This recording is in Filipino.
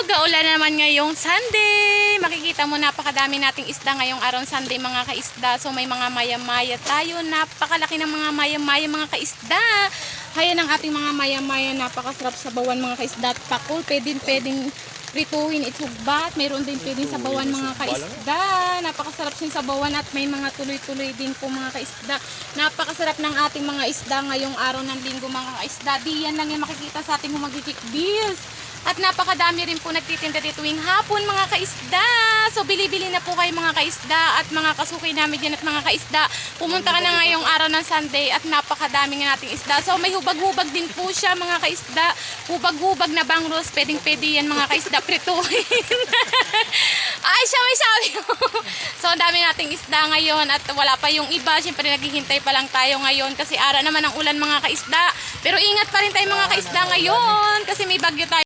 Gaulan naman ngayong Sunday. Makikita mo napakadami nating isda ngayong araw Sunday mga kaisda. So may mga maya-maya tayo. Napakalaki ng mga maya-maya mga kaisda. Hayan ang ating mga maya-maya. Napakasarap sabawan mga kaisda. At pakul, pwedeng prituhin, itugbat. Mayroon din pwedeng sabawan mga kaisda. Napakasarap siyang sabawan at may mga tuloy-tuloy din po mga kaisda. Napakasarap ng ating mga isda ngayong araw ng linggo mga kaisda. Di yan lang yung makikita sa ating humagikik bills. At napakadami rin po nagtitinda dito tuwing hapon mga kaisda. So bili-bili na po kayo mga kaisda at mga kasukay namin dyan at mga kaisda. Pumunta ka na ngayong araw ng Sunday at napakadami nga nating isda. So may hubag-hubag din po siya mga kaisda. Hubag-hubag na bangros. Pwedeng-pwede yan mga kaisda prituhin. Ay siya may sabi ko. So ang dami nating isda ngayon at wala pa yung iba. Siyempre naghihintay pa lang tayo ngayon kasi ara naman ang ulan mga kaisda. Pero ingat pa rin tayo mga kaisda ngayon kasi may bagyo tayo.